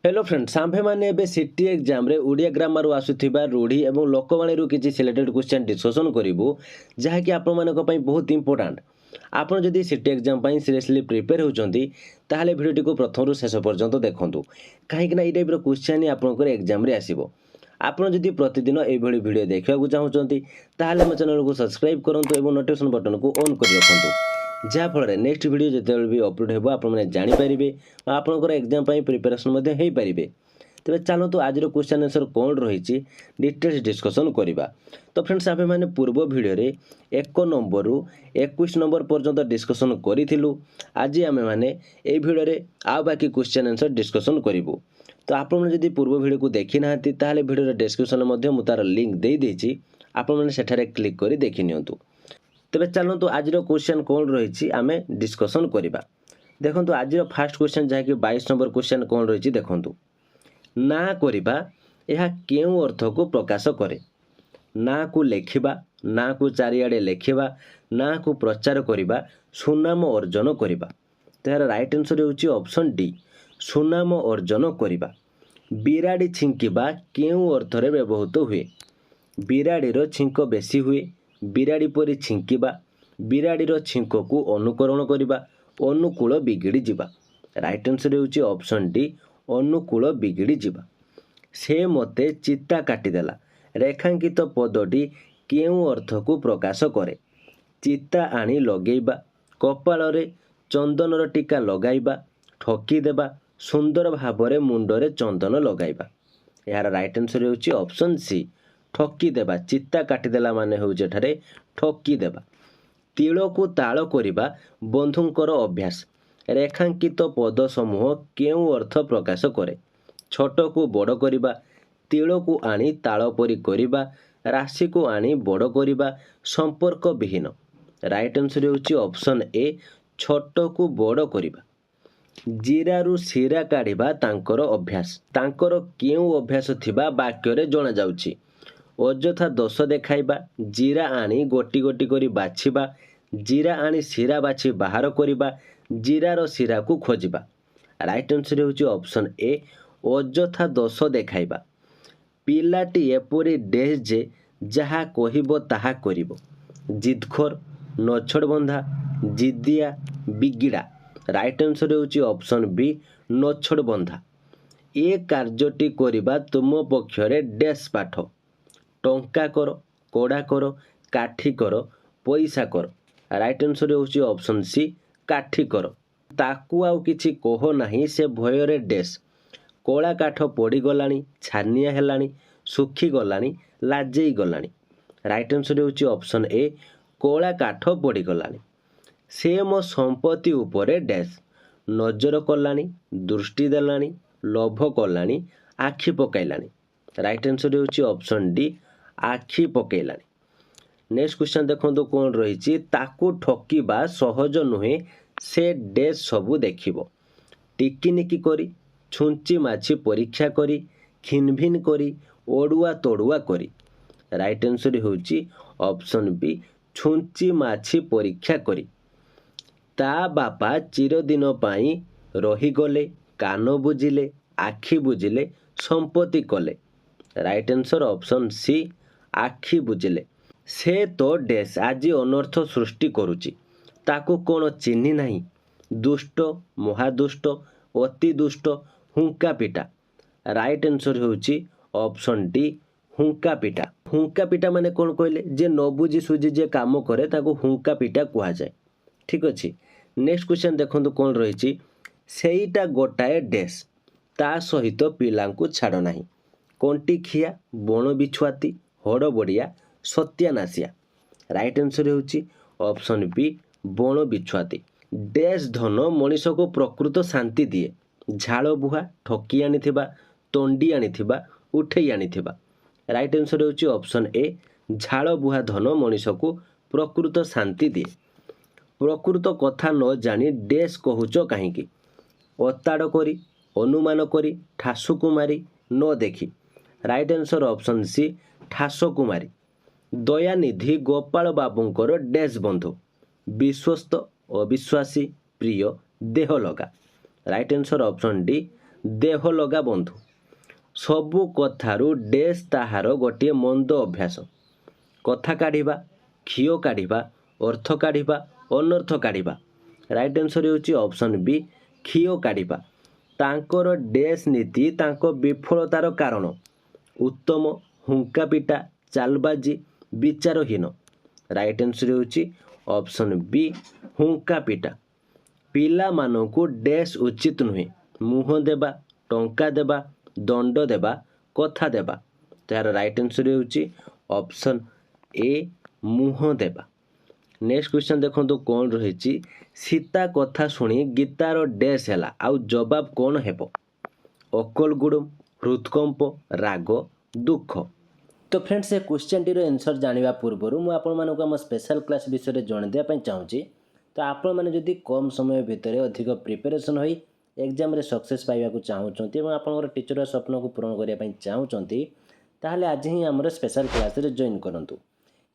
Hello friends आम्भे मैंने एबे सीटी एग्जाम रे ओडिया ग्रामर आसुथिबा रूढ़ी एवं लोकवाणी रु किछि सिलेक्टेड क्वेश्चन डिस्कशन करिवु जहाँकि आपण मानक पई बहुत इंपोर्टेंट। आपण जदि सीटी एग्जाम पई सीरियसली प्रिपेयर होचंती ताहाले वीडियो को प्रथम रु शेष पर्यंत देखंतु काहे कि ना ई टाइप रो क्वेश्चन आपनकर एग्जाम रे आसीबो। आपण जदि प्रतिदिन एई भली वीडियो देखिबा को चाहउचंती ताहाले मो चैनल को सब्सक्राइब करंतु एवं नोटिफिकेशन बटन को ऑन कर रखंतु जहाँफल नेक्स्ट वीडियो जितेबाला भी अपलोड हो आपने जानीपारे आपंकर एग्जाम प्रिपेरेसन हो पारे। तेज चलतु आज क्वेश्चन आंसर कौन रही डिटेल्स डिस्कसन करवा। तो फ्रेंड्स आम मैंने पूर्व भिडियो 1 नंबर रु 21 नंबर पर्यंत डिस्कसन करूँ। आज आम मैंने ये भिडियो आउ बाकी क्वेश्चन आंसर डिस्कसन करूँ। तो आपड़ी पूर्व भिडियो को देखी ना ताल भिडियो डिस्क्रिप्शन में तार लिंक दे देती आपने क्लिक कर देखी नियंतु। तेज चलतु आज क्वेश्चन कौन रही आम डिस्कसन करवा। देखो आज फास्ट क्वेश्चन जहाँकि 22 नंबर क्वेश्चन कौन रही देखूँ ना करवा यह क्यों अर्थ को प्रकाश करे। ना को लेखिबा ना को चारिआडे लेखिबा ना को प्रचार करवा सुनाम अर्जन करवा। तो यार राइट आंसर होची ऑप्शन डी सुनाम अर्जन करवा। बिराड़ी छिंकिबा क्यों अर्थ रे व्यवहृत हुए। बिराड़ीर छिंक बेसी हुए बिराड़ी परी छिंकिबा बिराड़ीर छिंक को अनुकरण करवा अनुकूल बिगिड़ी जिबा। राइट आंसर होची ऑप्शन डी अनुकूल बिगिड़ी जिबा। से मते चित्ता काटिदेला रेखांकित पदटी केउं अर्थ को प्रकाश करे। चित्ता आनी लगेइबा कपाल रे चंदनर टीका लगाइबा ठकी देबा सुंदर भावरे मुंडरे चंदन लगाइबा। यार राइट आंसर होची ऑप्शन सी ठकी देबा। चित्ता काटिदेला माने होउचे ठारे ठकी देबा। तिल को ताल करिबा बंधुंकर अभ्यास रेखांकित पद समूह केउं अर्थ प्रकाश करे। छोट को बड़ करिबा तिल को आनी ताल परी करिबा राशि को आनी बड़ करिबा संपर्क विहीन। राइट आंसर होची ऑप्शन ए छोट को बड़ करिबा। जीरारू सीरा काढ़िबा तांकर अभ्यास तांकर केउं अभ्यास थिबा वाक्य रे जणा जाउची। अଯଥା दोष देखाइबा जीरा आनी गोटी गोटी करी बाछिबा जीरा आनी सीरा बाछि बाहर करिबा जीरार सीरा को खोजिबा। राइट आंसर होची ऑप्शन ए अଯଥା दोष देखाइबा। पिलाटी एपरी डेस जे जहा कहिबो ताहा करिबो जिदखोर नछड़ बंधा जिदिया बिगिड़ा। राइट आंसर होची ऑप्शन बी नछड़ बंधा। ए कार्यटी करिबा तुम पक्षरे डेस पाठ टंका कर कोड़ा कर काठी कर पैसा कर। राइट आंसर होची ऑप्शन सी काठी कर। ताकू आउ किछि कह नाही से भयरे डेस कोला काठ पड़ी गलानी छानिया हेलानी सुखी गलानी लाजेई गलानी। राइट आंसर होची ऑप्शन ए कोला काठ पड़ी गलानी। से मो संपत्ति उपरे डेस नजर कलानी दृष्टि देलानी लोभ कलानी आखि पकाइलानी। राइट आंसर होची ऑप्शन डी आखि पकेलानी। नेक्स्ट क्वेश्चन देखो कौन रही ताकू ठकिबा सहज नुहे से डेस सबू देखिबो टिकिनिकी करी छुंची माछी परीक्षा करी खिनभिन करी ओडुआ तोड़ुआ करी। राइट आंसर होची ऑप्शन बी छुंची माछी परीक्षा करी। ता बापा चिरदिन पाई रही गले कान बुझिले आखि बुझिले संपत्ति कले। राइट आंसर ऑप्शन सी आखि बुझिले। से तो डेस आज अनर्थ सृष्टि करुची ताकू कौन चिन्ह नहीं दुष्ट महादुष्ट अति दुष्ट हुंका पिटा। राइट आंसर होची ऑप्शन डी हुंका पिटा। हुंका पिटा माने कौन कहले जे न बुझी सुझी जे काम करे ताकू हुंका पिटा कहा जाए। ठीक अच्छे। नेक्स्ट क्वेश्चन देखो कौन रही सेईटा गोटाए डेस ता सहित पिलांकु छाड़ नाही कंटी खिया बण बिछुआती हड़ बड़िया सत्यानाशिया। राइट आंसर होची ऑप्शन बी बण बिछुआती। डेस धन मनीष को प्रकृत शांति दिए झाड़ बुहा ठकी आनिथिबा तंडी आनिथिबा उठेई आनिथिबा। राइट आंसर होची ऑप्शन ए झाड़ बुहा धन मनीष को प्रकृत शांति दिए। प्रकृत कथा न जानी डेस कहूच कहीं अताड़ करी अनुमान करी ठासु कुमारी न देखी। राइट आंसर ऑप्शन सी ठास कुमारी। दयानिधि गोपाल बाबूंकर डेस बंधु विश्वस्त अविश्वासी प्रिय देह लगा। राइट आंसर ऑप्शन डी देह लगा बंधु सबु कथारू डेस ताहार गोटे मंद अभ्यास कथा काढ़ा क्षीय काढ़ा अर्थ काढ़ा अनर्थ काढ़ा राइट आंसर होची ऑप्शन बी क्षीय काढ़ा तांकर डेस नीति तांको विफलतार कारण उत्तम हुंका पिटा चालबाजी विचारहीन राइट आंसर होची ऑप्शन बी हुंका पिटा पिला मानकु डेस उचित नुहे मुह देबा टंका देबा दंड देबा कथा देबा तार राइट आंसर होची ऑप्शन ए मुह देबा नेक्स्ट क्वेश्चन देखो कौन रही सीता कथा शुणी गीतार डेस है आउ जवाब कौन हेब अकल गुड़म हृदकंप राग दुख तो फ्रेंड्स ये क्वेश्चन टीर आंसर जानिबा पूर्व मु आपण मानक आम स्पेशल क्लास विषय जन देबा चाहूँगी तो आपण मैंने जदि कम समय भितर अधिक प्रिपेरेसन होई एग्जाम रे सक्सेस पाइबा चाहूँगी और आपंकर टीचर स्वप्न को पूरण करने चाहूँगी ताहले आज ही आमर स्पेशल क्लास रे जॉइन करंतु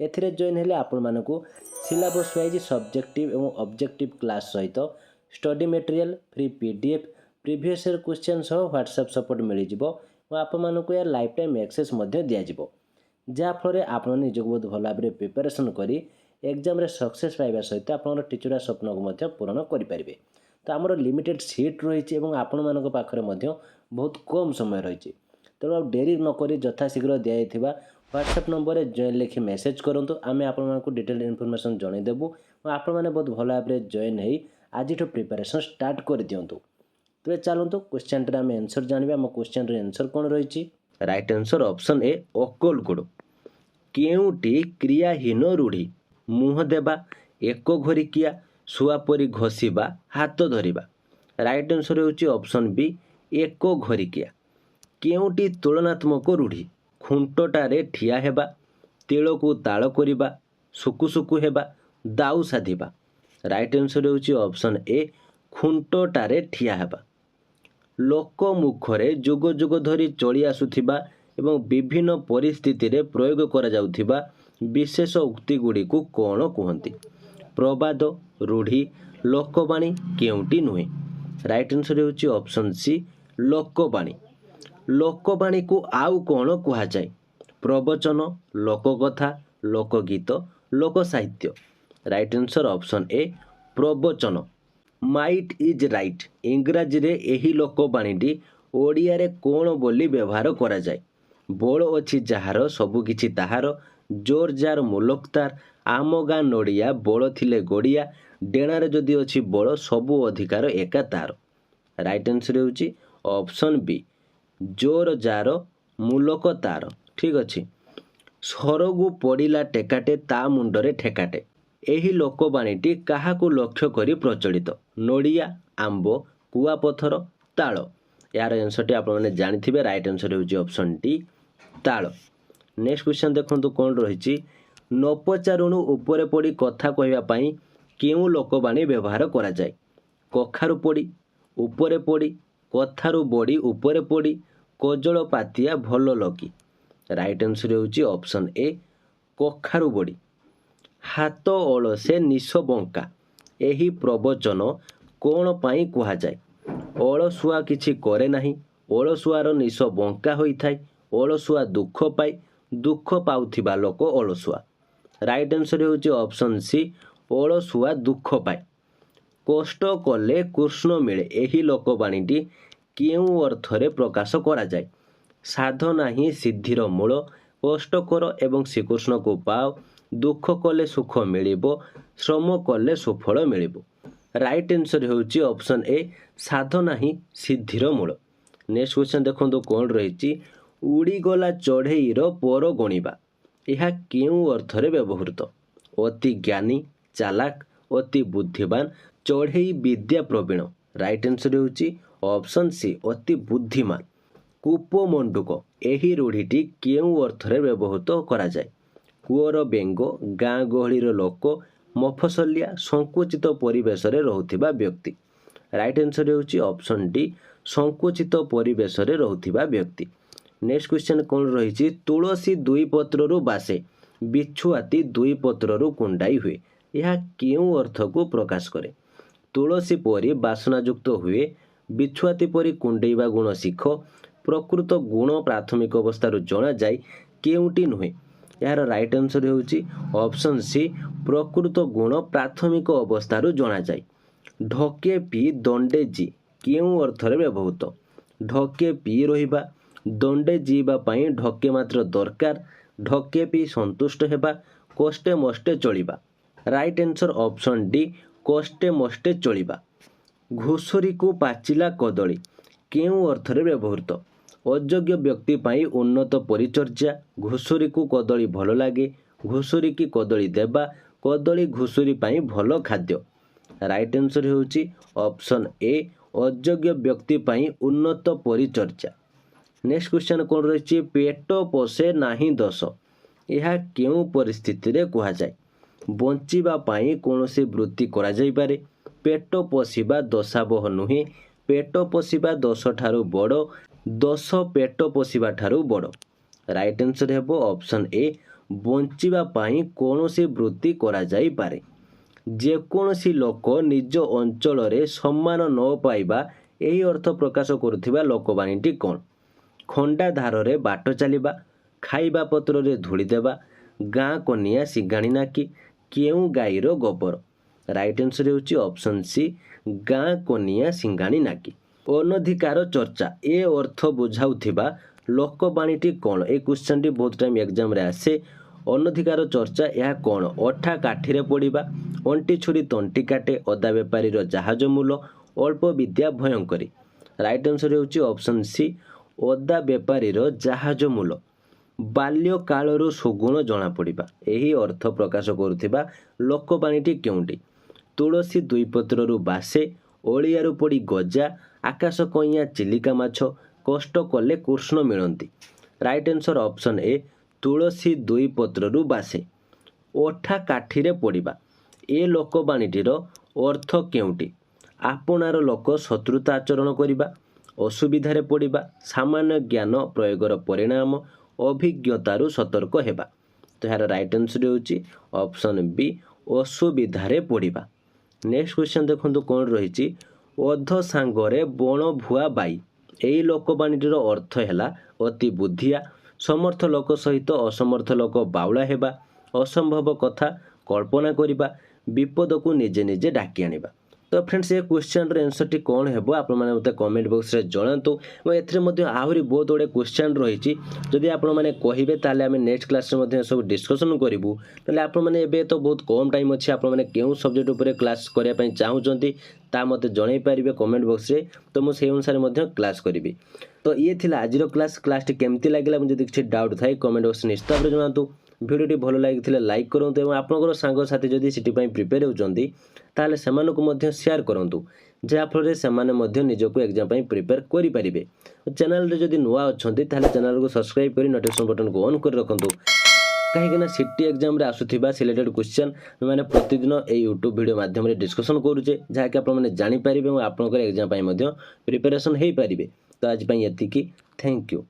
एथिरे जॉइन हेले आपण मानकु सिलेबस वाइज सब्जेक्टिव एवं ऑब्जेक्टिव क्लास सहित study material free PDF previous year question सह व्हाट्सएप सपोर्ट मिल जिवो और आपण मानकु या लाइफ टाइम एक्सेस मध्य दिया जिवो जा फल आपण निजक बहुत भल भाव प्रिपेरेसन करी एग्जाम रे सक्सेस पाइबा सहित आपण टीचर स्वप्न को मध्य पूरण करि परिबे तो आमर लिमिटेड सीट रही और आपण मानक पाखरे मध्य बहुत कम समय रही तेणु डेरी नक यथाशीघ्र दिया व्हाट्सएप नंबर जॉइन लिखि मेसेज करूँ आम आपको डिटेल इनफॉरमेशन जनईदेबू और आपण मैंने बहुत भल भाव जॉइन हो आज प्रिपेरेसन स्टार्ट कर दिंतु तेज चलतु क्वेश्चन आम आंसर जाना आम क्वेश्चन आंसर कौन रही राइट आंसर ऑप्शन ए अकल गुड़ केउटी क्रियाहीन रूढ़ी मुह देबा एक घरिकिया शुआ परी घषिबा हाथ धरिबा राइट आंसर होची ऑप्शन बी एक घरिकिया केउटी तुलनात्मक रूढ़ी खुंटटारे ठिया हेबा तिल को ताल करिबा सुकु सुकु हेबा दाउ साधिबा राइट आंसर होची ऑप्शन ए खुंटटारे ठिया हेबा लोक मुखरे जुग जुग धरी चली आसुथिबा एवं विभिन्न परिस्थिति रे प्रयोग करा जाउथिबा विशेष उक्ति गुडी को कोन कहंती प्रवाद रूढ़ी लोकवाणी केउटी नुहे राइट आंसर होची ऑप्शन सी लोकवाणी लोकवाणी को आउ कौन कह जाए प्रवचन लोककथा लोकगीत लोक साहित्य राइट आंसर ऑप्शन ए प्रवचन माइट इज राइट इंग्राजी रे एही लोकवाणी ओडिया रे कौन बोली व्यवहार करा जाए बल अच्छी जार सबुकिछि ताहार जोर जार मुलक तार आम गाँ नड़िया बल थिले गड़िया डेणारे जदि अच्छी बल सबु अधिकार एका तार राइट आंसर होची ऑप्शन बी जोर जार मुलक तार ठीक अच्छे सरगु पड़िला टेकाटे ता मुंडरे ठेकाटे एही लोकवाणीटी काहाकू लक्ष्य करी प्रचलित नड़िया आंब कुआपथर ताल यार आंसर आप जानी राइट आंसर होची ऑप्शन डी ताल नेक्स्ट क्वेश्चन देखो कौन रही न पचारुणु उपरे पड़ी कथा कहवाई केउ लोकवाणी व्यवहार करा जाए कखारु पड़ी उपरे पड़ी कथारु बड़ी उपरे पड़ी कजल पातिया भल लगी राइट आंसर होची ऑप्शन ए कखारु बड़ी हाथ अलसे निश बंका एही प्रवचन कौन पाई कहा जाए अलसुआ किछि करे नाही अलसुआर निश बंका होइथाय अलसुआ दुख पाई दुख पाउथिबा लोक अलसुआ राइट आंसर होची ऑप्शन सी अलसुआ दुख पाए कष्ट कले कृष्ण मिले एही लोकवाणीटी केउ अर्थरे प्रकाश करा जाए साधना ही सिद्धिर मूल कष्ट कर एवं श्रीकृष्ण को पाओ दुख कले सुख मिलिबो श्रम कले सुफल मिलिबो राइट आंसर होची ऑप्शन ए साधना ही सिद्धिर मूल नेक्स्ट क्वेश्चन देखो कौन रही उड़ीगला चढ़ईर पर गणिबा यह केउ अर्थरे व्यवहृत अति ज्ञानी चालाक अति बुद्धिमान चढ़ई विद्या प्रवीण राइट आंसर होची ऑप्शन सी अति बुद्धिमान कूपमंडूक एही रूढ़ीटी केउ अर्थरे व्यवहृत करा जाए कुअर बेंग गाँ गहलीर लोक मफसलिया संकुचित परिवेश रे रहुथिबा व्यक्ति राइट आंसर होची ऑप्शन डी संकुचित परिवेश रे रहुथिबा व्यक्ति नेक्स्ट क्वेश्चन कौन रही तुलसी दुई पत्रु बासे बिछुआती दुई पत्रु कुंडाई हुए यह केउ अर्थ को प्रकाश करे तुलसी परी बासनायुक्त हुए ବିଛୁଆତି ପରି କୁଣ୍ଡେଇବା ଗୁଣ ଶିଖ। ପ୍ରକୃତ ଗୁଣ ପ୍ରାଥମିକ ଅବସ୍ଥାରୁ ଜଣାଯାଏ, କେଉଁଟି ନୁହେଁ? ଏହାର ରାଇଟ୍ ଆନ୍ସର୍ ହେଉଛି ଅପସନ୍ ସି, ପ୍ରକୃତ ଗୁଣ ପ୍ରାଥମିକ ଅବସ୍ଥାରୁ ଜଣାଯାଏ। ଢକେ ପିଇ ଦଣ୍ଡେ ଜି କେଉଁ ଅର୍ଥରେ ବ୍ୟବହୃତ? ଢକେ ପିଇ ରହିବା, ଦଣ୍ଡେ ଯିବା ପାଇଁ ଢକେ ମାତ୍ର ଦରକାର, ଢକେ ପିଇ ସନ୍ତୁଷ୍ଟ ହେବା, କଷ୍ଟେ ମଷ୍ଟେ ଚଳିବା। ରାଇଟ୍ ଆନ୍ସର୍ ଅପସନ୍ ଡି, କଷ୍ଟେ ମଷ୍ଟେ ଚଳିବା। ଘୁଷୁରୀକୁ ପାଚିଲା କଦଳୀ କେଉଁ ଅର୍ଥରେ ବ୍ୟବହୃତ? ଅଯୋଗ୍ୟ ବ୍ୟକ୍ତି ପାଇଁ ଉନ୍ନତ ପରିଚର୍ଯ୍ୟା, ଘୁଷୁରୀକୁ କଦଳୀ ଭଲ ଲାଗେ, ଘୁଷୁରୀକି କଦଳୀ ଦେବା, କଦଳୀ ଘୁଷୁରୀ ପାଇଁ ଭଲ ଖାଦ୍ୟ। ରାଇଟ୍ ଆନ୍ସର୍ ହେଉଛି ଅପସନ୍ ଏ, ଅଯୋଗ୍ୟ ବ୍ୟକ୍ତି ପାଇଁ ଉନ୍ନତ ପରିଚର୍ଯ୍ୟା। ନେକ୍ସଟ କ୍ୱେଶ୍ଚନ୍ କ'ଣ ରହିଛି? ପେଟ ପୋଷେ ନାହିଁ ଦୋଷ, ଏହା କେଉଁ ପରିସ୍ଥିତିରେ କୁହାଯାଏ? ବଞ୍ଚିବା ପାଇଁ କୌଣସି ବୃତ୍ତି କରାଯାଇପାରେ, ପେଟ ପୋଷିବା ଦୋଷାବହ ନୁହେଁ, ପେଟ ପୋଷିବା ଦୋଷଠାରୁ ବଡ଼, ଦୋଷ ପେଟ ପୋଷିବା ଠାରୁ ବଡ଼। ରାଇଟ୍ ଆନ୍ସର୍ ହେବ ଅପସନ୍ ଏ, ବଞ୍ଚିବା ପାଇଁ କୌଣସି ବୃତ୍ତି କରାଯାଇପାରେ। ଯେକୌଣସି ଲୋକ ନିଜ ଅଞ୍ଚଳରେ ସମ୍ମାନ ନ ପାଇବା, ଏହି ଅର୍ଥ ପ୍ରକାଶ କରୁଥିବା ଲୋକବାଣୀଟି କ'ଣ? ଖଣ୍ଡା ଧାରରେ ବାଟ ଚାଲିବା, ଖାଇବା ପତ୍ରରେ ଧୂଳି ଦେବା, ଗାଁ କନିଆ ସିଙ୍ଗାଣି ନାକି, କେଉଁ ଗାଈର ଗୋବର? ରାଇଟ୍ ଆନ୍ସର୍ ହେଉଛି ଅପସନ୍ ସି, ଗାଁ କନିଆ ସିଙ୍ଗାଣି ନାକି। ଅନଧିକାର ଚର୍ଚ୍ଚା ଏ ଅର୍ଥ ବୁଝାଉଥିବା ଲୋକବାଣୀଟି କ'ଣ? এই କ୍ୱେଶ୍ଚନଟି ବହୁତ ଟାଇମ୍ ଏକ୍ଜାମ୍ରେ ଆସେ। ଅନଧିକାର ଚର୍ଚ୍ଚା ଏହା କ'ଣ? ଅଠା କାଠିରେ ପଡ଼ିବା, ଅଣ୍ଟି ଛୁରୀ ତଣ୍ଟି କାଟେ, ଅଦା ବେପାରୀର ଜାହାଜ ମୂଲ, ଅଳ୍ପ ବିଦ୍ୟା ଭୟଙ୍କରୀ। ରାଇଟ୍ ଆନ୍ସର୍ ହେଉଛି ଅପସନ୍ ସି, ଅଦା ବେପାରୀର ଜାହାଜ ମୂଲ। ବାଲ୍ୟକାଳରୁ ସୁଗୁଣ ଜଣାପଡ଼ିବା, ଏହି ଅର୍ଥ ପ୍ରକାଶ କରୁଥିବା ଲୋକବାଣୀଟି କେଉଁଟି? ତୁଳସୀ ଦୁଇ ପତ୍ରରୁ ବାସେ, ଅଳିଆରୁ ପଡ଼ି ଗଜା, ଆକାଶ କଇଁଆ ଚିଲିକା ମାଛ, କଷ୍ଟ କଲେ କୃଷ୍ଣ ମିଳନ୍ତି। ରାଇଟ୍ ଆନ୍ସର୍ ଅପସନ୍ ଏ, ତୁଳସୀ ଦୁଇ ପତ୍ରରୁ ବାସେ। ଅଠା କାଠିରେ ପଡ଼ିବା, ଏ ଲୋକବାଣୀଟିର ଅର୍ଥ କେଉଁଟି? ଆପଣାର ଲୋକ ଶତ୍ରୁତା ଆଚରଣ କରିବା, ଅସୁବିଧାରେ ପଡ଼ିବା, ସାମାନ୍ୟ ଜ୍ଞାନ ପ୍ରୟୋଗର ପରିଣାମ, ଅଭିଜ୍ଞତାରୁ ସତର୍କ ହେବା। ତ ଏହାର ରାଇଟ୍ ଆନ୍ସର୍ ହେଉଛି ଅପସନ୍ ବି, ଅସୁବିଧାରେ ପଡ଼ିବା। ନେକ୍ସଟ କ୍ୱେଶ୍ଚନ୍ ଦେଖନ୍ତୁ କ'ଣ ରହିଛି? ଅଧ ସାଙ୍ଗରେ ବଣ ଭୁଆ ବାଇ, ଏହି ଲୋକବାଣୀଟିର ଅର୍ଥ ହେଲା ଅତି ବୁଦ୍ଧିଆ, ସମର୍ଥ ଲୋକ ସହିତ ଅସମର୍ଥ ଲୋକ ବାଉଳା ହେବା, ଅସମ୍ଭବ କଥା କଳ୍ପନା କରିବା, ବିପଦକୁ ନିଜେ ନିଜେ ଡାକି ଆଣିବା। ତ ଫ୍ରେଣ୍ଡସ୍, ଏ କ୍ୱେଶ୍ଚନ୍ର ଆନ୍ସର୍ଟି କ'ଣ ହେବ ଆପଣମାନେ ମୋତେ କମେଣ୍ଟ ବକ୍ସରେ ଜଣାନ୍ତୁ। ଏବଂ ଏଥିରେ ମଧ୍ୟ ଆହୁରି ବହୁତ ଗୁଡ଼ିଏ କ୍ୱେଶ୍ଚନ୍ ରହିଛି, ଯଦି ଆପଣମାନେ କହିବେ ତାହେଲେ ଆମେ ନେକ୍ସଟ କ୍ଲାସ୍ରେ ମଧ୍ୟ ଏସବୁ ଡିସ୍କସନ୍ କରିବୁ। ତାହେଲେ ଆପଣମାନେ ଏବେ ତ ବହୁତ କମ୍ ଟାଇମ୍ ଅଛି, ଆପଣମାନେ କେଉଁ ସବଜେକ୍ଟ ଉପରେ କ୍ଲାସ୍ କରିବା ପାଇଁ ଚାହୁଁଛନ୍ତି ତାହା ମୋତେ ଜଣାଇ ପାରିବେ କମେଣ୍ଟ ବକ୍ସରେ, ତ ମୁଁ ସେହି ଅନୁସାରେ ମଧ୍ୟ କ୍ଲାସ୍ କରିବି। ତ ଇଏ ଥିଲା ଆଜିର କ୍ଲାସ୍ଟି କେମିତି ଲାଗିଲା, ମୁଁ ଯଦି କିଛି ଡାଉଟ୍ ଥାଏ କମେଣ୍ଟ ବକ୍ସରେ ନିଶ୍ଚିତ ଭାବରେ ଜଣାନ୍ତୁ। ଭିଡ଼ିଓଟି ଭଲ ଲାଗିଥିଲେ ଲାଇକ୍ କରନ୍ତୁ ଏବଂ ଆପଣଙ୍କର ସାଙ୍ଗସାଥି ଯଦି ସିଟି ପାଇଁ ପ୍ରିପେୟାର ହେଉଛନ୍ତି ତାହେଲେ ସେମାନଙ୍କୁ ମଧ୍ୟ ସେୟାର କରନ୍ତୁ, ଯାହାଫଳରେ ସେମାନେ ମଧ୍ୟ ନିଜକୁ ଏକ୍ଜାମ୍ ପାଇଁ ପ୍ରିପେୟାର କରିପାରିବେ। ଚ୍ୟାନେଲରେ ଯଦି ନୂଆ ଅଛନ୍ତି ତାହେଲେ ଚ୍ୟାନେଲକୁ ସବସ୍କ୍ରାଇବ୍ କରି ନୋଟିଫିକେସନ୍ ବଟନକୁ ଅନ୍ କରି ରଖନ୍ତୁ, କାହିଁକିନା ସିଟି ଏକ୍ଜାମ୍ରେ ଆସୁଥିବା ସିଲେକ୍ଟେଡ୍ କ୍ୱେଶ୍ଚନ୍ ମାନେ ପ୍ରତିଦିନ ଏହି ୟୁଟ୍ୟୁବ୍ ଭିଡ଼ିଓ ମାଧ୍ୟମରେ ଡିସ୍କସନ୍ କରୁଛେ, ଯାହାକି ଆପଣମାନେ ଜାଣିପାରିବେ ଏବଂ ଆପଣଙ୍କର ଏକ୍ଜାମ୍ ପାଇଁ ମଧ୍ୟ ପ୍ରିପାରେସନ୍ ହୋଇପାରିବେ। ତ ଆଜି ପାଇଁ ଏତିକି, ଥ୍ୟାଙ୍କ ୟୁ।